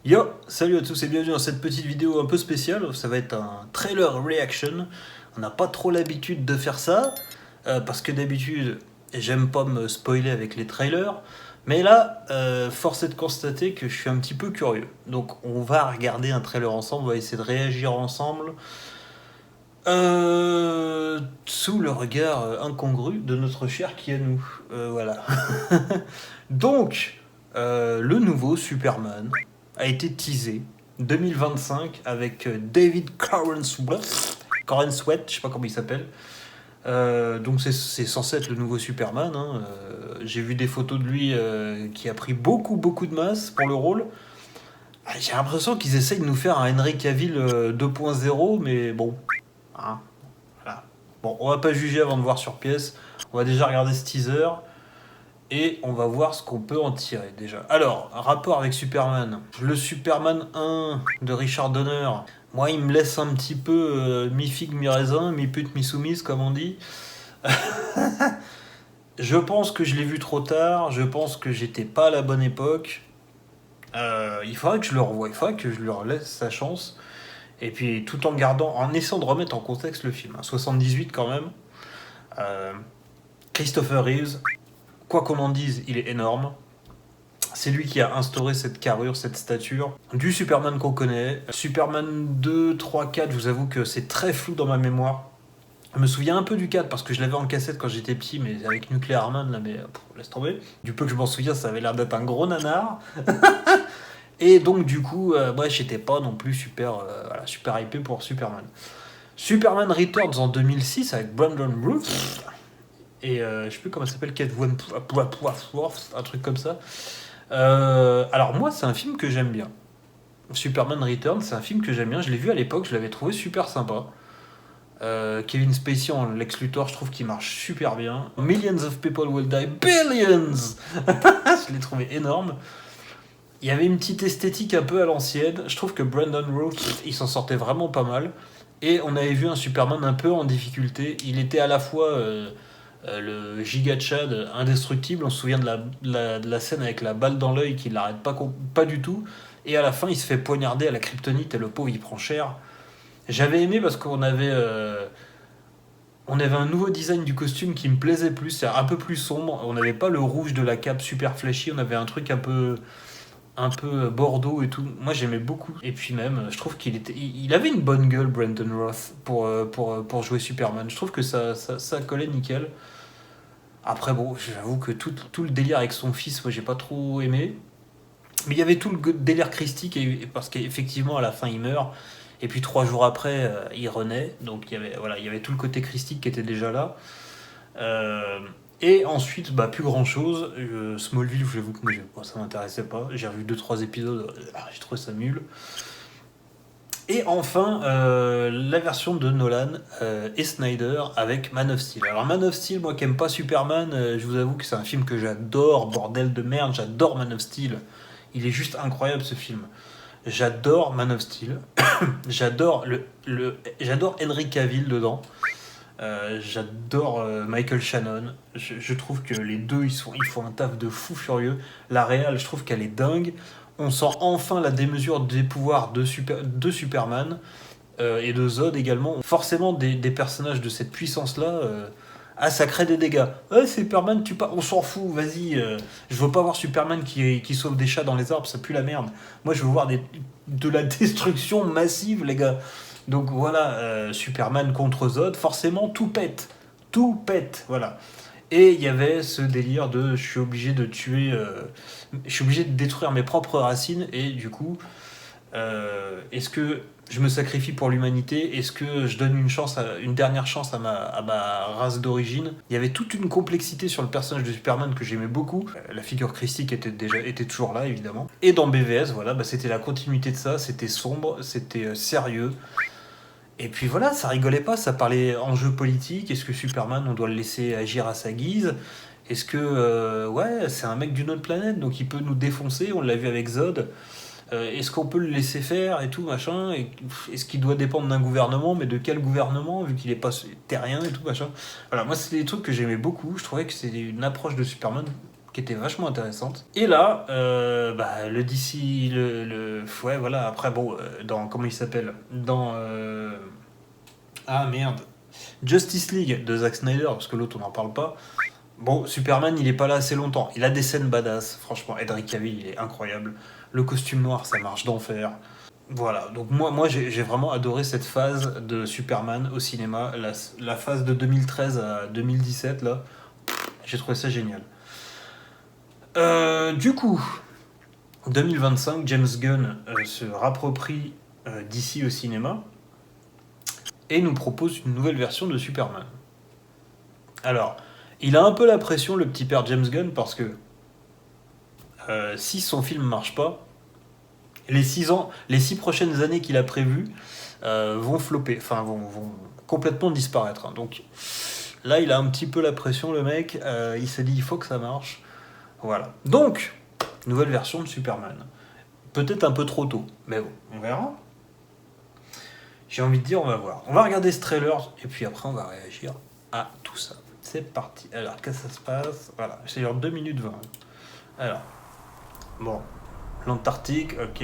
Yo, salut à tous et bienvenue dans cette petite vidéo un peu spéciale. Ça va être un trailer reaction. On n'a pas trop l'habitude de faire ça, parce que d'habitude, j'aime pas me spoiler avec les trailers. Mais là, force est de constater que je suis un petit peu curieux. Donc on va regarder un trailer ensemble, on va essayer de réagir ensemble, sous le regard incongru de notre cher Keanu. Voilà. Donc, le nouveau Superman a été teasé 2025 avec David Corenswet, je sais pas comment il s'appelle. Donc c'est censé être le nouveau Superman, hein. J'ai vu des photos de lui qui a pris beaucoup de masse pour le rôle. Ah, j'ai l'impression qu'ils essayent de nous faire un Henry Cavill 2.0, mais bon, hein, voilà. Bon, on va pas juger avant de voir sur pièce. On va déjà regarder ce teaser. Et on va voir ce qu'on peut en tirer déjà. Alors, rapport avec Superman. Le Superman 1 de Richard Donner, moi il me laisse un petit peu mi-figue, mi-raisin, mi-pute, mi-soumise comme on dit. Je pense que je l'ai vu trop tard, je pense que j'étais pas à la bonne époque. Il faudrait que je le revoie, il faudrait que je leur laisse sa chance. Et puis tout en gardant, en essayant de remettre en contexte le film. 78 quand même. Euh, Christopher Reeves, quoi qu'on en dise, il est énorme. C'est lui qui a instauré cette carrure, cette stature du Superman qu'on connaît. Superman 2, 3, 4, je vous avoue que c'est très flou dans ma mémoire. Je me souviens un peu du 4 parce que je l'avais en cassette quand j'étais petit, mais avec Nuclear Man, là, mais laisse tomber. Du peu que je m'en souviens, ça avait l'air d'être un gros nanar. Et donc, du coup, ouais, j'étais pas non plus voilà, super hypé pour Superman. Superman Returns en 2006 avec Brandon Routh. Et je sais plus comment ça s'appelle, Kate Wentworth, un truc comme ça. Alors moi, c'est un film que j'aime bien. Superman Returns, c'est un film que j'aime bien. Je l'ai vu à l'époque, je l'avais trouvé super sympa. Kevin Spacey en Lex Luthor, je trouve qu'il marche super bien. Millions of people will die, billions. Je l'ai trouvé énorme. Il y avait une petite esthétique un peu à l'ancienne. Je trouve que Brandon Routh, il s'en sortait vraiment pas mal. Et on avait vu un Superman un peu en difficulté. Il était à la fois le giga Chad indestructible. On se souvient de la scène avec la balle dans l'œil qui l'arrête pas du tout. Et à la fin, il se fait poignarder à la kryptonite et le pauvre, il prend cher. J'avais aimé parce qu'on avait un nouveau design du costume qui me plaisait plus. C'est un peu plus sombre. On n'avait pas le rouge de la cape super flashy. On avait un truc un peu bordeaux et tout. Moi, j'aimais beaucoup. Et puis même, je trouve il avait une bonne gueule, Brandon Roth, pour jouer Superman. Je trouve que ça collait nickel. Après, bon, j'avoue que tout le délire avec son fils, moi, j'ai pas trop aimé. Mais il y avait tout le délire christique, parce qu'effectivement, à la fin, il meurt. Et puis 3 jours après, il renaît. Donc il y avait tout le côté christique qui était déjà là. Euh, et ensuite, bah, plus grand chose. Smallville, j'avoue que moi, ça m'intéressait pas. J'ai revu 2 3 épisodes, j'ai trouvé ça nul. Et enfin, la version de Nolan et Snyder avec Man of Steel. Alors Man of Steel, moi qui aime pas Superman, je vous avoue que c'est un film que j'adore, bordel de merde, j'adore Man of Steel. Il est juste incroyable ce film. J'adore Man of Steel, j'adore j'adore Henry Cavill dedans. J'adore Michael Shannon. Je trouve que les deux, ils font un taf de fou furieux. La réal, je trouve qu'elle est dingue. On sent enfin la démesure des pouvoirs de Superman et de Zod également. Forcément, des personnages de cette puissance-là, ça crée des dégâts. Ouais, Superman, on s'en fout, vas-y. Je veux pas voir Superman qui sauve des chats dans les arbres, ça pue la merde. Moi, je veux voir de la destruction massive, les gars. Donc voilà, Superman contre Zod, forcément, tout pète. Tout pète, voilà. Et il y avait ce délire de je suis obligé de tuer, je suis obligé de détruire mes propres racines, et du coup, est-ce que je me sacrifie pour l'humanité? Est-ce que je donne une dernière chance à ma race d'origine? Il y avait toute une complexité sur le personnage de Superman que j'aimais beaucoup. La figure christique était toujours là, évidemment. Et dans BVS, voilà, bah, c'était la continuité de ça. C'était sombre, c'était sérieux. Et puis voilà, ça rigolait pas, ça parlait enjeux politiques. Est-ce que Superman, on doit le laisser agir à sa guise? Est-ce que, ouais, c'est un mec d'une autre planète, donc il peut nous défoncer, on l'a vu avec Zod. Est-ce qu'on peut le laisser faire et tout, machin? Est-ce qu'il doit dépendre d'un gouvernement, mais de quel gouvernement, vu qu'il est pas terrien et tout, machin? Voilà, moi, c'est des trucs que j'aimais beaucoup. Je trouvais que c'était une approche de Superman qui était vachement intéressante. Et là, le DC, ouais, voilà, après, bon, dans, comment il s'appelle dans, ah merde, Justice League de Zack Snyder, parce que l'autre, on n'en parle pas. Bon, Superman, il est pas là assez longtemps. Il a des scènes badass, franchement. Henry Cavill, il est incroyable. Le costume noir, ça marche d'enfer. Voilà, donc moi j'ai vraiment adoré cette phase de Superman au cinéma, la phase de 2013 à 2017, là, j'ai trouvé ça génial. Du coup, 2025, James Gunn se rapproprie DC au cinéma et nous propose une nouvelle version de Superman. Alors, il a un peu la pression, le petit père James Gunn, parce que si son film marche pas, les 6 prochaines années qu'il a prévues vont flopper, enfin vont complètement disparaître. Hein. Donc là, il a un petit peu la pression, le mec. Il s'est dit, il faut que ça marche. Voilà. Donc, nouvelle version de Superman. Peut-être un peu trop tôt, mais bon, on verra. J'ai envie de dire, on va voir. On va regarder ce trailer, et puis après, on va réagir à tout ça. C'est parti. Alors, qu'est-ce que ça se passe? Voilà, c'est genre 2 minutes 20. Alors, bon. L'Antarctique, ok.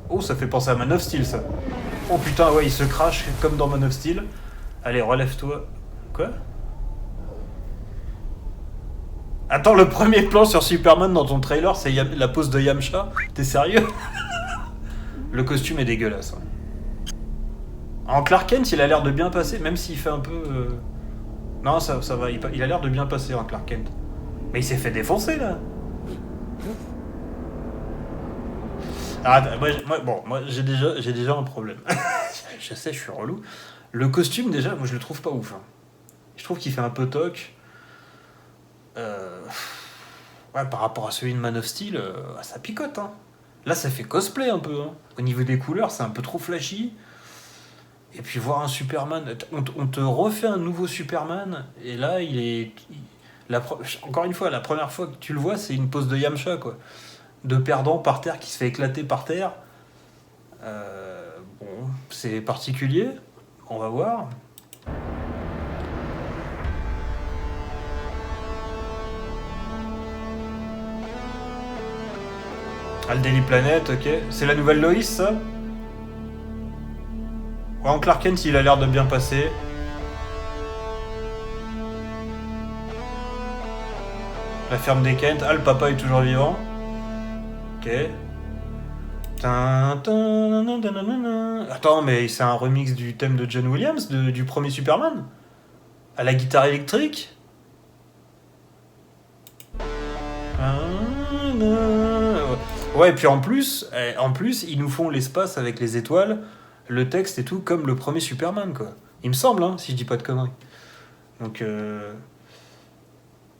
Oh, ça fait penser à Man of Steel, ça. Oh putain, ouais, il se crache comme dans Man of Steel. Allez, relève-toi. Quoi? Attends, le premier plan sur Superman dans ton trailer, c'est la pose de Yamcha? T'es sérieux? Le costume est dégueulasse. Hein. En Clark Kent, il a l'air de bien passer, même s'il fait un peu... Non, ça va, il a l'air de bien passer en Clark Kent. Mais il s'est fait défoncer, là. Ah, moi j'ai déjà un problème. Je sais, je suis relou. Le costume, déjà, moi je le trouve pas ouf. Hein. Je trouve qu'il fait un peu toc. Ouais, par rapport à celui de Man of Steel, ça picote. Hein. Là, ça fait cosplay un peu. Hein. Au niveau des couleurs, c'est un peu trop flashy. Et puis voir un Superman, on te refait un nouveau Superman, et là, encore une fois, la première fois que tu le vois, c'est une pose de Yamcha, quoi. De perdant par terre qui se fait éclater par terre. Bon, c'est particulier. On va voir. Ah, le Daily Planet, ok. C'est la nouvelle Loïs, ça? Ouais, en Clark Kent, il a l'air de bien passer. La ferme des Kent. Ah, le papa est toujours vivant. Ok. Attends, mais c'est un remix du thème de John Williams, du premier Superman? À la guitare électrique? Ouais, et puis en plus, ils nous font l'espace avec les étoiles, le texte et tout, comme le premier Superman, quoi. Il me semble, hein, si je dis pas de conneries. Donc,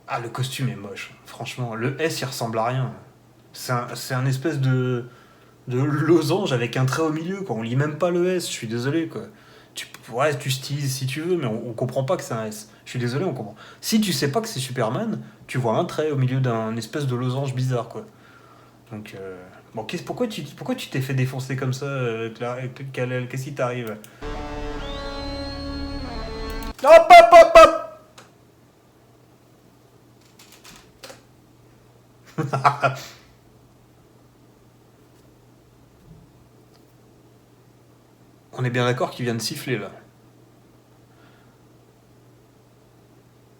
ah, le costume est moche. Franchement, le S, il ressemble à rien. C'est un espèce de losange avec un trait au milieu, quoi. On lit même pas le S, je suis désolé, quoi. Tu stylises si tu veux, mais on comprend pas que c'est un S. Je suis désolé, on comprend. Si tu sais pas que c'est Superman, tu vois un trait au milieu d'un espèce de losange bizarre, quoi. Donc, bon, pourquoi tu t'es fait défoncer comme ça, Kal-El? Qu'est-ce qui t'arrive? Hop, hop, hop, hop. On est bien d'accord qu'il vient de siffler, là.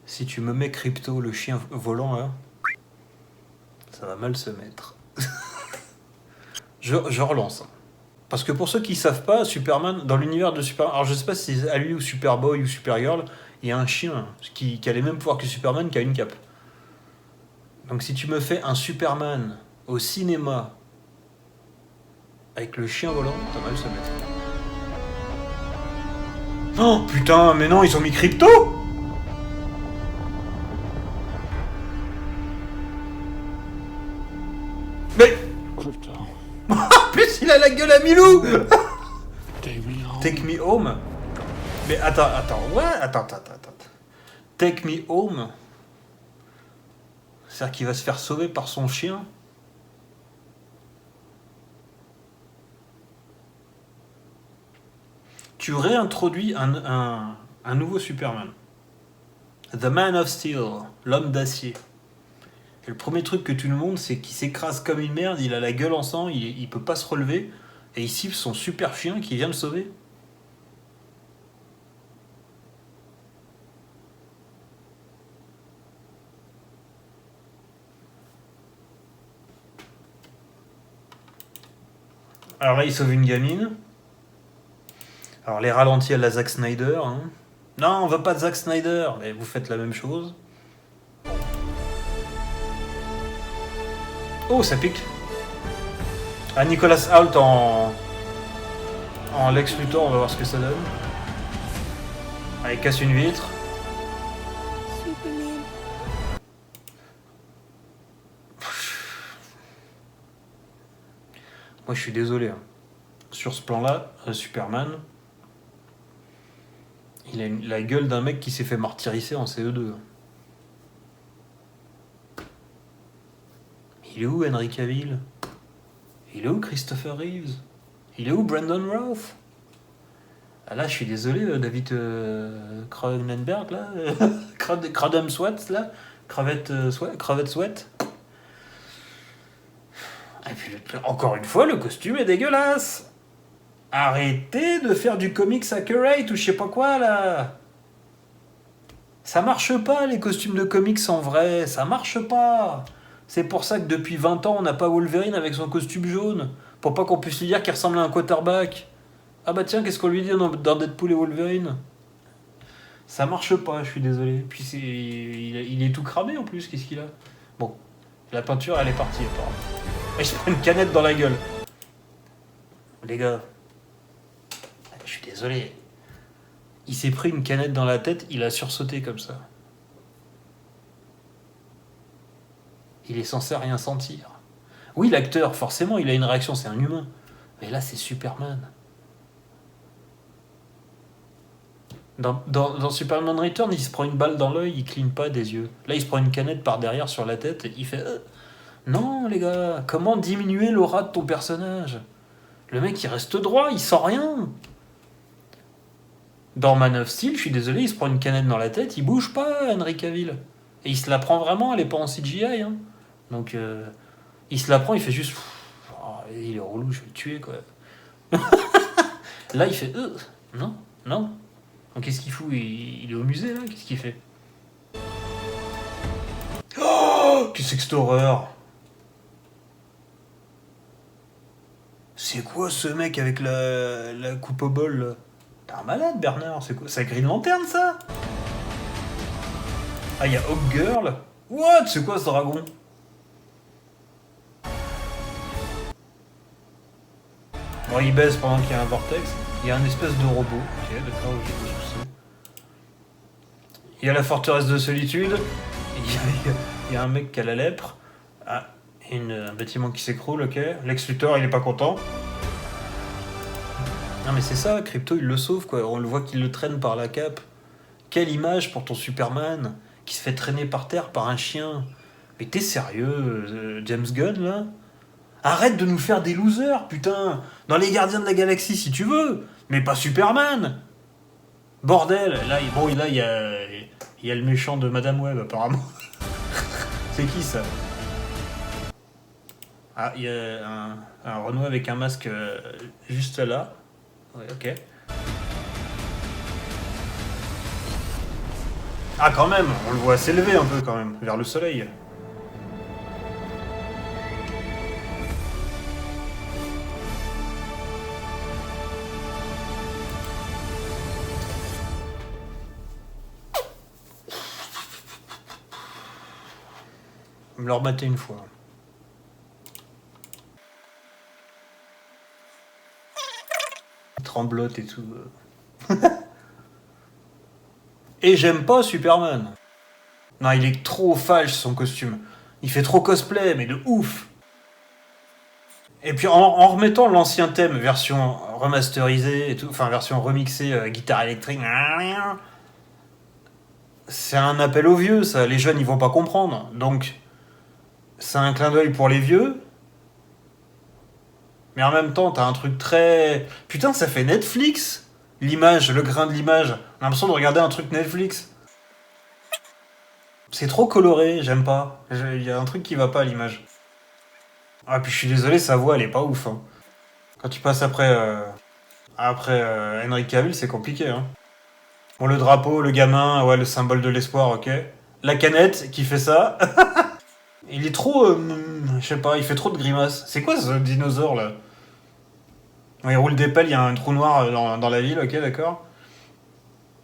Si tu me mets Crypto, le chien volant, là, ça va mal se mettre. Je relance. Parce que pour ceux qui savent pas, Superman, dans l'univers de Superman, alors je sais pas si c'est à lui ou Superboy ou Supergirl, il y a un chien qui a les mêmes pouvoirs que Superman qui a une cape. Donc si tu me fais un Superman au cinéma avec le chien volant, ça va mal se mettre. Oh putain, mais non, ils ont mis Crypto. Mais en plus, il a la gueule à Milou. Take me home. Mais attends, ouais, attends. Take me home. C'est-à-dire qu'il va se faire sauver par son chien. Tu réintroduis un nouveau Superman. The Man of Steel, l'homme d'acier. Et le premier truc que tu nous montres, c'est qu'il s'écrase comme une merde, il a la gueule en sang, il peut pas se relever, et il siffle son super chien qui vient le sauver. Alors là, il sauve une gamine. Alors les ralentis à la Zack Snyder. Hein. Non, on veut pas de Zack Snyder, mais vous faites la même chose. Oh, ça pique. Ah, Nicolas Hoult en Lex Luthor, on va voir ce que ça donne. Ah, il casse une vitre. Superman. Moi, je suis désolé. Hein. Sur ce plan-là, Superman, il a la gueule d'un mec qui s'est fait martyriser en CE2. Il est où Henry Cavill? Il est où Christopher Reeves? Il est où Brandon Routh? Ah là, je suis désolé, David Cronenberg, là. Cradam Sweat, là. Cravette Sweat. Et puis, encore une fois, le costume est dégueulasse. Arrêtez de faire du comics accurate ou je sais pas quoi, là. Ça marche pas, les costumes de comics en vrai. Ça marche pas. C'est pour ça que depuis 20 ans, on n'a pas Wolverine avec son costume jaune. Pour pas qu'on puisse lui dire qu'il ressemble à un quarterback. Ah bah tiens, qu'est-ce qu'on lui dit dans Deadpool et Wolverine? Ça marche pas, je suis désolé. Puis il est tout cramé en plus, qu'est-ce qu'il a? Bon, la peinture, elle est partie, apparemment. Et je prends une canette dans la gueule. Les gars, je suis désolé. Il s'est pris une canette dans la tête, il a sursauté comme ça. Il est censé rien sentir. Oui, l'acteur, forcément, il a une réaction, c'est un humain. Mais là, c'est Superman. Dans Superman Return, il se prend une balle dans l'œil, il cligne pas des yeux. Là, il se prend une canette par derrière sur la tête, il fait Non, les gars, comment diminuer l'aura de ton personnage? Le mec, il reste droit, il sent rien. Dans Man of Steel, je suis désolé, il se prend une canette dans la tête, il bouge pas, Henry Cavill. Et il se la prend vraiment, elle est pas en CGI. Hein. Donc, il se la prend, il fait juste. Il est relou, je vais le tuer, quoi. Là, il fait. Non, non. Donc, qu'est-ce qu'il fout? Il est au musée, là? Qu'est-ce qu'il fait? Oh, qu'est-ce que cette horreur? C'est quoi ce mec avec la coupe au bol, là? T'es un malade, Bernard, c'est quoi? C'est Green Lantern, ça? Ah, il y a Hawk Girl. What? C'est quoi ce dragon? Bon, il baisse pendant qu'il y a un vortex. Il y a un espèce de robot. Ok, d'accord, ok, pas de soucis. Il y a la forteresse de solitude. Il y a un mec qui a la lèpre. Ah, un bâtiment qui s'écroule, ok. Lex Luthor, il est pas content. Non mais c'est ça, Crypto il le sauve quoi, on le voit qu'il le traîne par la cape. Quelle image pour ton Superman qui se fait traîner par terre par un chien. Mais t'es sérieux, James Gunn là? Arrête de nous faire des losers, putain. Dans les Gardiens de la Galaxie si tu veux, mais pas Superman. Bordel, là il y a le méchant de Madame Web apparemment. C'est qui ça? Ah, il y a un Renault avec un masque juste là. Ouais, ok. Ah, quand même, on le voit s'élever un peu quand même, vers le soleil. Me le remater une fois. Tremblote et tout. Et j'aime pas Superman. Non, il est trop falche son costume. Il fait trop cosplay, mais de ouf. Et puis en remettant l'ancien thème, version remasterisée, et tout, enfin version remixée, guitare électrique, c'est un appel aux vieux, ça. Les jeunes, ils vont pas comprendre. Donc, c'est un clin d'œil pour les vieux. Mais en même temps, t'as un truc très... Putain, ça fait Netflix. L'image, le grain de l'image. On a l'impression de regarder un truc Netflix. C'est trop coloré, j'aime pas. Il y a un truc qui va pas à l'image. Ah, puis je suis désolé, sa voix, elle est pas ouf. Hein. Quand tu passes après Henry Cavill, c'est compliqué. Hein. Bon, le drapeau, le gamin, ouais, le symbole de l'espoir, ok. La canette qui fait ça. Il est trop. Je sais pas, il fait trop de grimaces. C'est quoi ce dinosaure là? Ouais, il roule des pelles, il y a un trou noir dans la ville, ok, d'accord.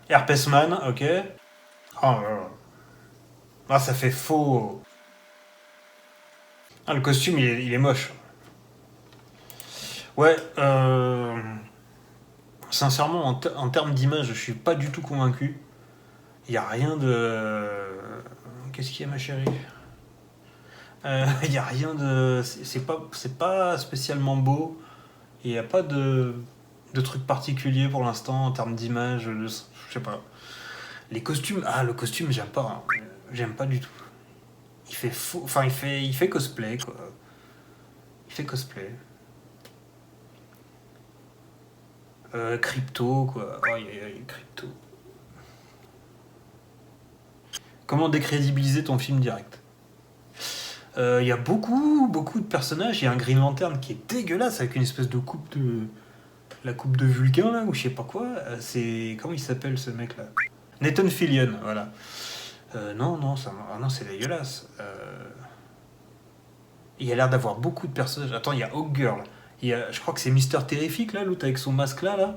Herpesman, ok. Oh, ah, ça fait faux. Ah, le costume, il est moche. Ouais, sincèrement, en termes d'image, je suis pas du tout convaincu. Il y a rien de. Qu'est-ce qu'il y a, ma chérie? Il y a rien de. C'est pas spécialement beau. Il n'y a pas de truc particulier pour l'instant en termes d'image. Je sais pas. Les costumes. Ah, le costume, j'aime pas. Hein. J'aime pas du tout. Il fait faux. Enfin, il fait cosplay, quoi. Il fait cosplay. Crypto, quoi. Aïe, aïe, aïe, crypto. Comment décrédibiliser ton film direct? Il y a beaucoup, beaucoup de personnages. Il y a un Green Lantern qui est dégueulasse avec une espèce de coupe de. La coupe de Vulcain, là, ou je sais pas quoi. C'est. Comment il s'appelle ce mec là? Nathan Fillion, voilà. Non, non, ah non, c'est dégueulasse. Il y a l'air d'avoir beaucoup de personnages. Attends, il y a Hawkgirl. Je crois que c'est Mister Terrific, là, l'autre avec son masque là.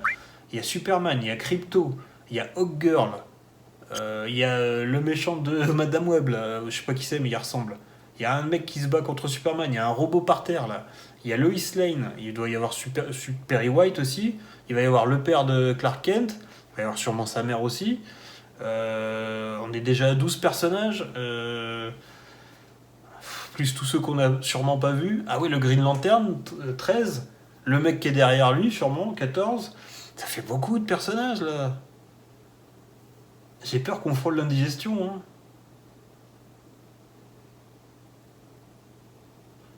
Il y a Superman, il y a Crypto, il y a Hawkgirl. Il y a le méchant de Madame Web, là. Je sais pas qui c'est, mais il ressemble. Il y a un mec qui se bat contre Superman, il y a un robot par terre, là. Il y a Lois Lane, il doit y avoir Perry White aussi. Il va y avoir le père de Clark Kent. Il va y avoir sûrement sa mère aussi. On est déjà à 12 personnages. Plus tous ceux qu'on a sûrement pas vus. Ah oui, le Green Lantern, 13. Le mec qui est derrière lui, sûrement, 14. Ça fait beaucoup de personnages, là. J'ai peur qu'on frôle l'indigestion. Hein.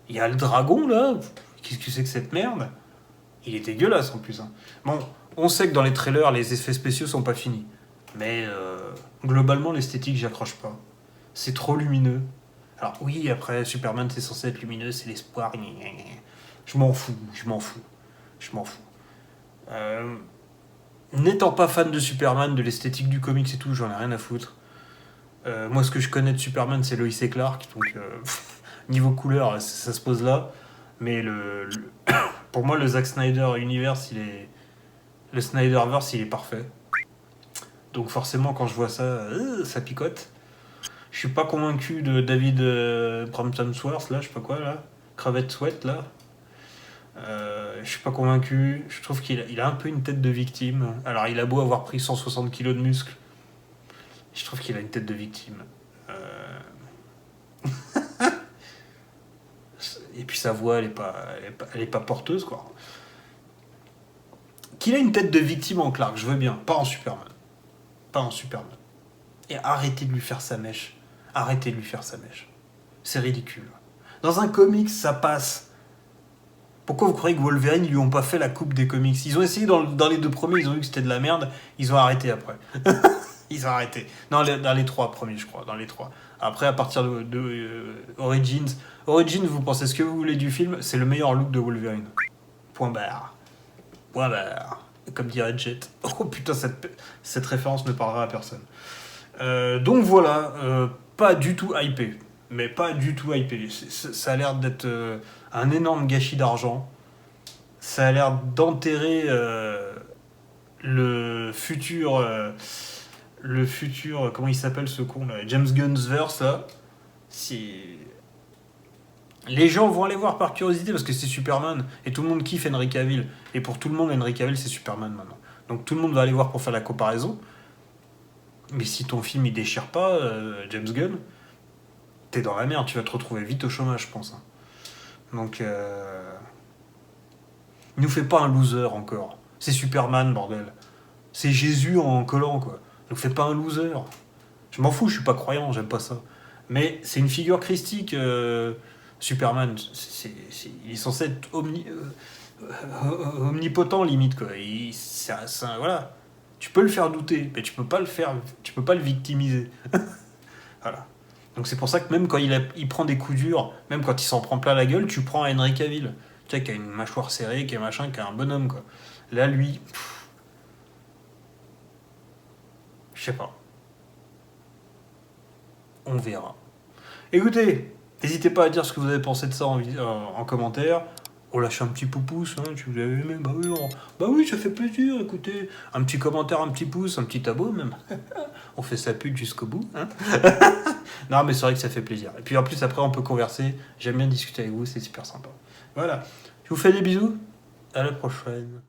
Il y a le dragon, là. Qu'est-ce que c'est que cette merde? Il est dégueulasse, en plus. Hein. Bon, on sait que dans les trailers, les effets spéciaux sont pas finis. Mais globalement, l'esthétique, j'accroche pas. C'est trop lumineux. Alors oui, après, Superman, c'est censé être lumineux, c'est l'espoir. Je m'en fous, je m'en fous, je m'en fous. Euh, N'étant pas fan de Superman, de l'esthétique du comics et tout, j'en ai rien à foutre. Moi, ce que je connais de Superman, c'est Lois et Clark, donc niveau couleur, ça se pose là. Mais pour moi, le Zack Snyder Universe, le Snyderverse, il est parfait. Donc forcément, quand je vois ça, ça picote. Je suis pas convaincu de David Brampton-Swartz, là, je sais pas quoi, là. Cravette Sweat, là. Je suis pas convaincu. Je trouve qu'il a un peu une tête de victime. Alors, il a beau avoir pris 160 kilos de muscles. Je trouve qu'il a une tête de victime. Et puis sa voix, elle est pas porteuse, quoi. Qu'il a une tête de victime en Clark, je veux bien. Pas en Superman. Pas en Superman. Et arrêtez de lui faire sa mèche. Arrêtez de lui faire sa mèche. C'est ridicule. Dans un comics, ça passe. Pourquoi vous croyez que Wolverine, ils lui ont pas fait la coupe des comics? Ils ont essayé dans les deux premiers, ils ont vu que c'était de la merde, ils ont arrêté après. Ils ont arrêté. Non, dans les trois premiers, je crois. Dans les trois. Après, à partir de Origins. Origins, vous pensez ce que vous voulez du film, c'est le meilleur look de Wolverine. Point barre. Point barre. Comme dirait Jet. Oh putain, cette référence ne parlera à personne. Donc voilà, pas du tout hypé. Mais pas du tout hypé. Ça a l'air d'être un énorme gâchis d'argent. Ça a l'air d'enterrer le futur. Comment il s'appelle ce con là? James Gunn's verse là. Si. Les gens vont aller voir par curiosité parce que c'est Superman et tout le monde kiffe Henry Cavill. Et pour tout le monde, Henry Cavill c'est Superman maintenant. Donc tout le monde va aller voir pour faire la comparaison. Mais si ton film il déchire pas, James Gunn, t'es dans la merde, tu vas te retrouver vite au chômage, je pense. Hein. Donc, il nous fait pas un loser encore. C'est Superman, bordel. C'est Jésus en collant, quoi. Il nous fait pas un loser. Je m'en fous, je suis pas croyant, j'aime pas ça. Mais c'est une figure christique, Superman. Il est censé être omnipotent, limite, quoi. Voilà. Tu peux le faire douter, mais tu peux pas le victimiser. Voilà. Donc c'est pour ça que même quand il prend des coups durs, même quand il s'en prend plein la gueule, tu prends Henry Cavill. Tu sais, qui a une mâchoire serrée, qui est machin, qui est un bonhomme, quoi. Là, lui, je sais pas. On verra. Écoutez, n'hésitez pas à dire ce que vous avez pensé de ça en commentaire. On lâche un petit pouce, hein, si vous avez aimé. Bah oui, ça fait plaisir, écoutez. Un petit commentaire, un petit pouce, un petit abo même. On fait sa pute jusqu'au bout. Hein. Non, mais c'est vrai que ça fait plaisir. Et puis en plus, après, on peut converser. J'aime bien discuter avec vous, c'est super sympa. Voilà. Je vous fais des bisous. À la prochaine.